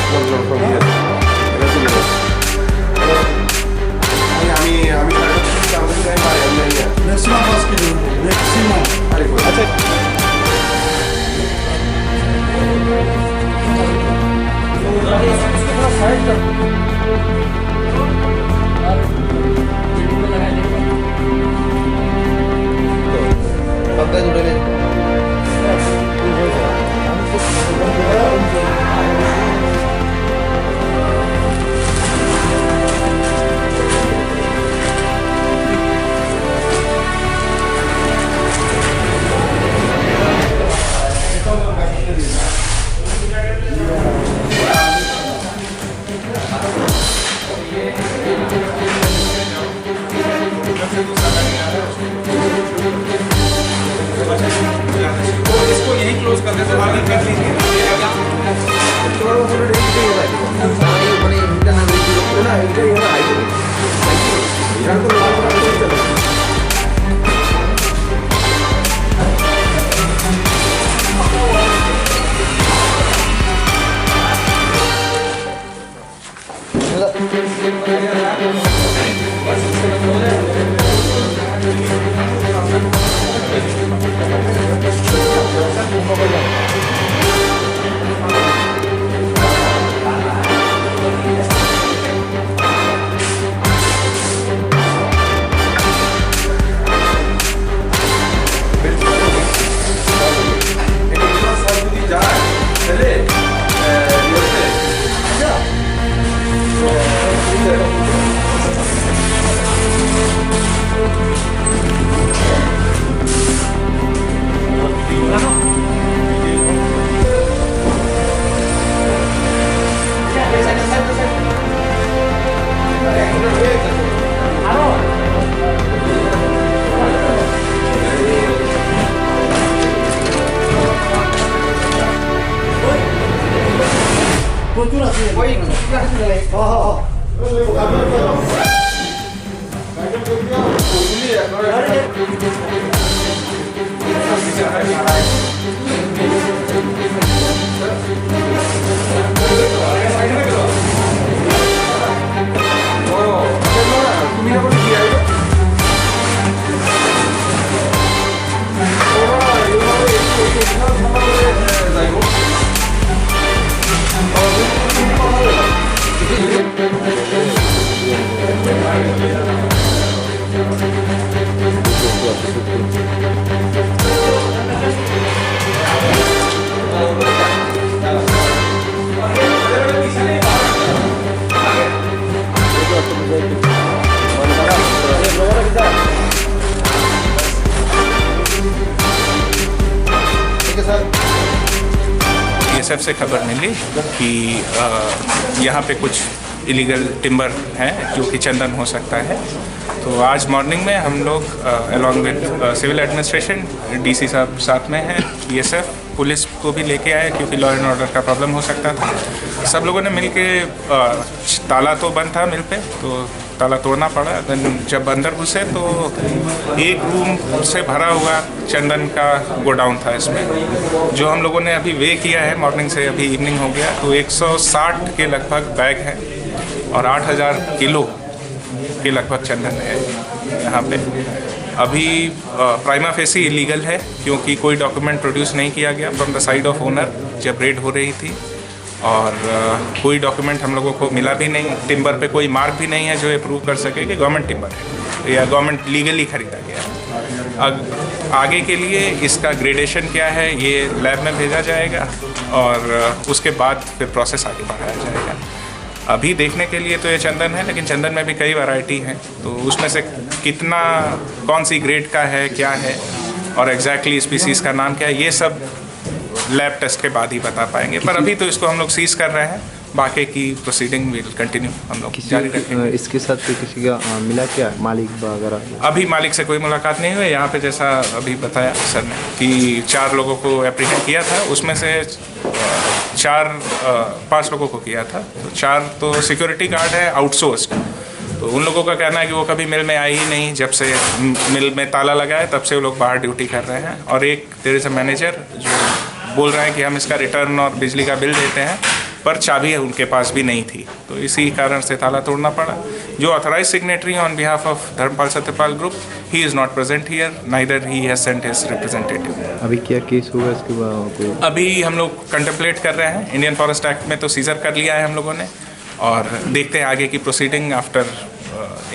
from here. आम्ही चांगली काय पाहिजे नाही आहे. Maximum 5 kilometre maximum. अरे बोल. अच्छा. पक्का जुड़े इसको यही क्लोज कर देते हैं, कर लीजिए। BSF से खबर मिली कि यहाँ पे कुछ इलीगल टिम्बर है जो कि चंदन हो सकता है। तो आज मॉर्निंग में हम लोग along with civil administration, DC साहब साथ में हैं, BSF पुलिस को भी लेके आए क्योंकि लॉ एंड ऑर्डर का प्रॉब्लम हो सकता था। सब लोगों ने मिल के ताला तो बंद था मिल पे, तो ताला तोड़ना पड़ा। देन जब अंदर घुसे तो एक रूम से भरा हुआ चंदन का गोडाउन था इसमें, जो हम लोगों ने अभी वे किया है। मॉर्निंग से अभी इवनिंग हो गया तो 160 के लगभग बैग हैं और 8000 किलो के लगभग चंदन है यहाँ पे। अभी प्राइमा फेसी इलीगल है क्योंकि कोई डॉक्यूमेंट प्रोड्यूस नहीं किया गया from the side of owner जब रेड हो रही थी, और कोई डॉक्यूमेंट हम लोगों को मिला भी नहीं। टिम्बर पे कोई मार्क भी नहीं है जो ये प्रूव कर सके कि गवर्नमेंट टिम्बर है या गवर्नमेंट लीगली खरीदा गया है। अब आगे के लिए इसका ग्रेडेशन क्या है ये लैब में भेजा जाएगा और उसके बाद फिर प्रोसेस आगे बढ़ाया जाएगा। अभी देखने के लिए तो ये चंदन है, लेकिन चंदन में भी कई वैरायटी हैं, तो उसमें से कितना कौन सी ग्रेड का है, क्या है और एग्जैक्टली स्पीसीज़ का नाम क्या है, ये सब लैब टेस्ट के बाद ही बता पाएंगे। पर अभी तो इसको हम लोग सीज कर रहे हैं, बाकी की प्रोसीडिंग विल कंटिन्यू, हम लोग जारी रखेंगे। इसके साथ किसी का मिला क्या मालिक वगैरह? अभी मालिक से कोई मुलाकात नहीं हुई। यहाँ पे जैसा अभी बताया सर ने कि 4 लोगों को एप्रीहेंड किया था, उसमें से 5 लोगों को किया था। तो 4 तो सिक्योरिटी गार्ड है आउटसोर्स्ड, तो उन लोगों का कहना है कि वो कभी मिल में आए ही नहीं, जब से मिल में ताला लगा है तब से वो लोग बाहर ड्यूटी कर रहे हैं। और एक देयर इज़ अ मैनेजर जो बोल रहे हैं कि हम इसका रिटर्न और बिजली का बिल देते हैं, पर चाबी उनके पास भी नहीं थी, तो इसी कारण से ताला तोड़ना पड़ा। जो authorize signatory on behalf of Dharampal Satyapal group, he is not present here, neither he has sent his representative. अभी क्या केस होगा इसके बाद? अभी हम लोग कंटेम्पलेट कर रहे हैं। इंडियन फॉरेस्ट एक्ट में तो सीजर कर लिया है हम लोगों ने, और देखते हैं आगे की प्रोसीडिंग आफ्टर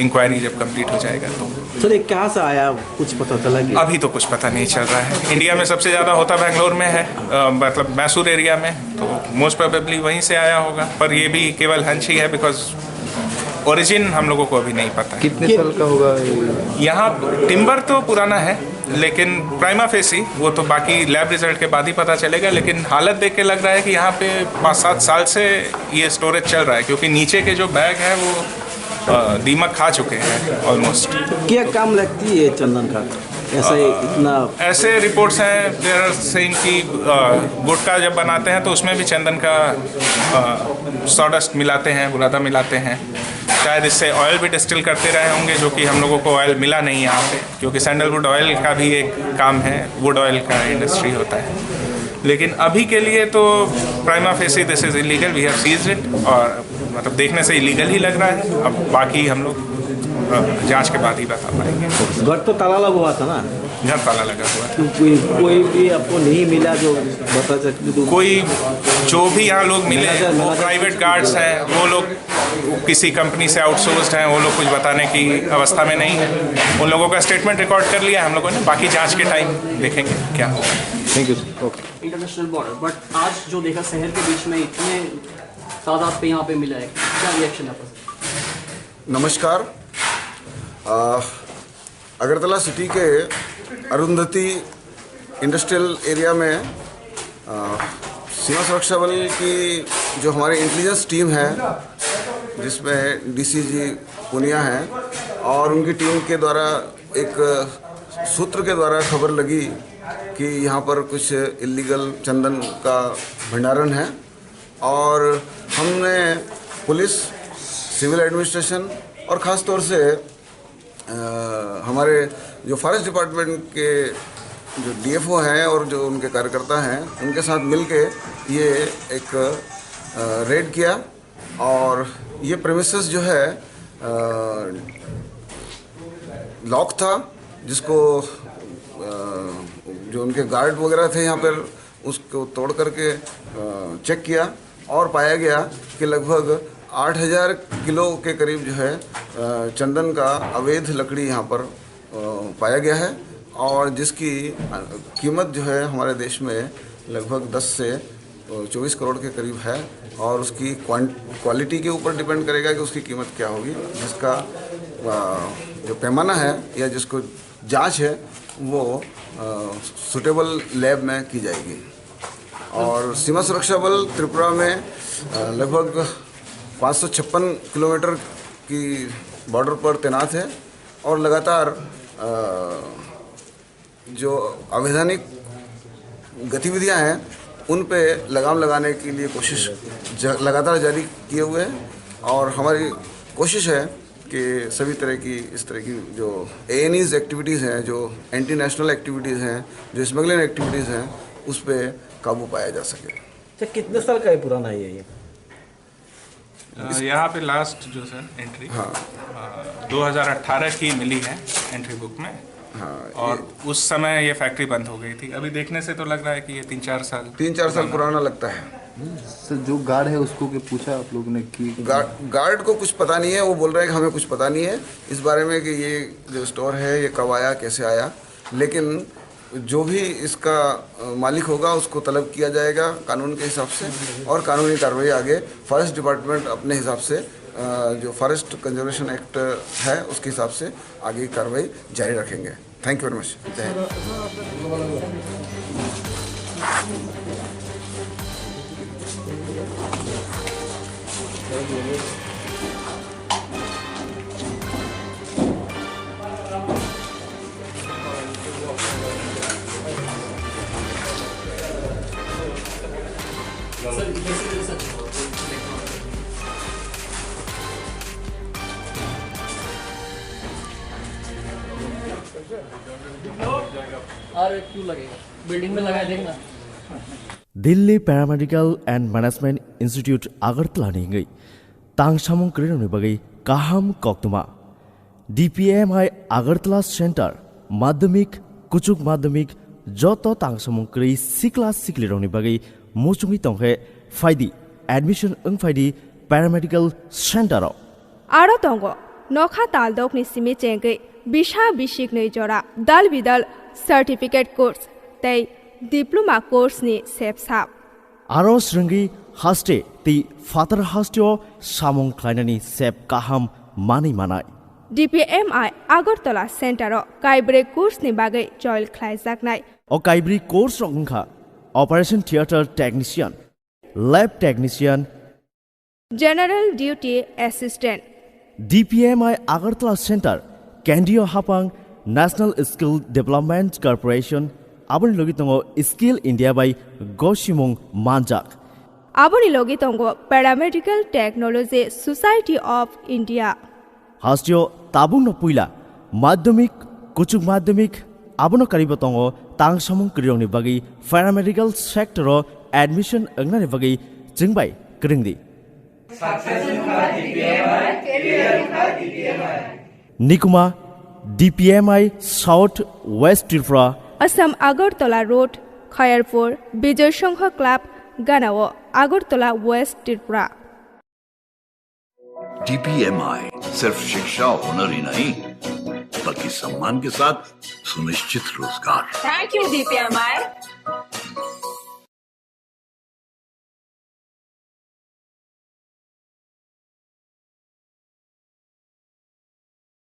इंक्वायरी जब कंप्लीट हो जाएगा तो। सर ये कहाँ से आया, कुछ पता चला कि? अभी तो कुछ पता नहीं चल रहा है। इंडिया में सबसे ज़्यादा होता बेंगलोर में है, मतलब मैसूर एरिया में, तो मोस्ट प्रोबेबली वहीं से आया होगा, पर ये भी केवल हंच ही है, बिकॉज ओरिजिन हम लोगों को अभी नहीं पता है। कितने साल का होगा? यहाँ टिम्बर तो पुराना है, लेकिन प्राइमा फेसी वो तो बाकी लैब रिजल्ट के बाद ही पता चलेगा, लेकिन हालत देख के लग रहा है कि यहाँ पे 5-7 साल से ये स्टोरेज चल रहा है, क्योंकि नीचे के जो बैग है वो दीमक खा चुके हैं ऑलमोस्ट। क्या काम लगती है चंदन का, ऐसा इतना? ऐसे रिपोर्ट्स हैं देयर आर सेइंग कि गुटखा जब बनाते हैं तो उसमें भी चंदन का सॉडस्ट मिलाते हैं, बुरादा मिलाते हैं। शायद इससे ऑयल भी डिस्टिल करते रहे होंगे, जो कि हम लोगों को ऑयल मिला नहीं यहाँ पे, क्योंकि सैंडलवुड ऑयल का भी एक काम है, वुड ऑयल का इंडस्ट्री होता है। लेकिन अभी के लिए तो prima facie this is illegal, we have seized it, और मतलब देखने से इलीगल ही लग रहा है। अब बाकी हम लोग जांच के बाद ही बता पाएंगे। घर तो ताला लगा हुआ था ना? घर ताला लगा हुआ था। तो कोई भी आपको नहीं मिला जो बता सकते? तो कोई जो भी यहाँ लोग मिले वो प्राइवेट गार्ड्स हैं, वो लोग किसी कंपनी से आउटसोर्स्ड हैं, वो लोग कुछ बताने की अवस्था में नहीं है। उन लोगों का स्टेटमेंट रिकॉर्ड कर लिया हम लोगों ने, बाकी जांच के टाइम देखेंगे क्या होगा। Thank you sir. Okay. International border, but आज जो देखा शहर के बीच में इतने तादाद पे यहाँ पे मिला है, क्या रिएक्शन है आपका? नमस्कार। अगरतला सिटी के अरुंधति इंडस्ट्रियल एरिया में सीमा सुरक्षा बल की जो हमारी इंटेलिजेंस टीम है, जिसमें डीसीजी पुनिया हैं, और उनकी टीम के द्वारा एक सूत्र के द्वारा खबर लगी कि यहाँ पर कुछ इलीगल चंदन का भंडारण है, और हमने पुलिस, सिविल एडमिनिस्ट्रेशन और ख़ास तौर से हमारे जो फॉरेस्ट डिपार्टमेंट के जो डीएफओ हैं और जो उनके कार्यकर्ता हैं, उनके साथ मिलके ये एक रेड किया, और ये प्रेमिसेस जो है लॉक था, जिसको जो उनके गार्ड वगैरह थे यहाँ पर, उसको तोड़ करके चेक किया, और पाया गया कि लगभग 8000 किलो के करीब जो है चंदन का अवैध लकड़ी यहाँ पर पाया गया है, और जिसकी कीमत जो है हमारे देश में लगभग 10 से 24 करोड़ के करीब है, और उसकी क्वालिटी के ऊपर डिपेंड करेगा कि उसकी कीमत क्या होगी। जिसका जो पैमाना है या जिसको जांच है वो सुटेबल लैब में की जाएगी। और सीमा सुरक्षा बल त्रिपुरा में लगभग 556 किलोमीटर की बॉर्डर पर तैनात है, और लगातार जो अवैधानिक गतिविधियां हैं उन पे लगाम लगाने के लिए कोशिश लगातार जारी किए हुए हैं, और हमारी कोशिश है कि सभी तरह की इस तरह की जो एएनईज एक्टिविटीज़ हैं, जो एंटी नेशनल एक्टिविटीज़ हैं, जो स्मगलिंग एक्टिविटीज़ हैं, उस पर काबू पाया जा सके। अच्छा, कितने साल का है पुराना है ये? यहाँ पे लास्ट जो सर एंट्री 2018 की मिली है एंट्री बुक में, और उस समय ये फैक्ट्री बंद हो गई थी। अभी देखने से तो लग रहा है कि ये 3-4 साल पुराना लगता है। सर जो गार्ड है उसको क्या पूछा आप लोगों ने कि गार्ड को कुछ पता नहीं है, वो बोल रहे हैं कि हमें कुछ पता नहीं है इस बारे में कि ये जो स्टोर है ये कब आया, कैसे आया, लेकिन जो भी इसका मालिक होगा उसको तलब किया जाएगा कानून के हिसाब से, और कानूनी कार्रवाई आगे फॉरेस्ट डिपार्टमेंट अपने हिसाब से जो फॉरेस्ट कंजर्वेशन एक्ट है उसके हिसाब से आगे कार्रवाई जारी रखेंगे। Thank you very much. अरे क्यों लगेगा, बिल्डिंग में लगाए देखना। Delhi paramedical and management institute Agartala निंगई तांगसामुं क्रीडोनि बगै काहाम कोक्तुमा DPMI आगरतला सेंटर माध्यमिक कुचुक माध्यमिक जत तांगसामुं क्री सिक्ला सिक्लिरोनि बगै मुचुंगि तंगे फाइदी एडमिशन फाइदी पैरामेडिकल सेंटर आरो तंगो नखा तालदोकनि सिमि चेंगै बिशा बिशिक नै जरा दाल बिदाल सर्टिफिकेट कोर्स तै डिप्लोमा कोर्स नि सेपसाप आरो श्रृंगी हास्टे ती फातर हास्टियो सामुं ख्लाइनानि सेप काहाम मानै मानाय DPMI आगरतला सेंटर काइब्रे कोर्स नि बागै जयल ख्लाइजाकनाय ओ काइब्री कोर्स रंखा operation theatre technician lab technician general duty assistant DPMI Agartala centre केंद्रीय हापांग नेशनल स्किल डेवलपमेंट कॉर्पोरेशन आबनि लोगि तंगो स्किल इंडिया बाय गोशिमुंग मानजाक आबनि लोगि तंगो paramedical technology society of India हास्टियो ताबुंग न पुइला माध्यमिक कुचुक माध्यमिक आबनो करिबो तंगो तांगसामुं क्रियोंनि बगै पैरामेडिकल सेक्टर एडमिशन अंगनानि बगै जिंगबाय क्रिंगदि निकुमा DPMI south west Tripura Assam Agartala road Khayerpur Vijay Sangh club गानाओ आगरतला वेस्ट त्रिपुरा DPMI सिर्फ शिक्षा हुनर ही नहीं बल्कि सम्मान के साथ सुनिश्चित रोजगार। Thank you DPMI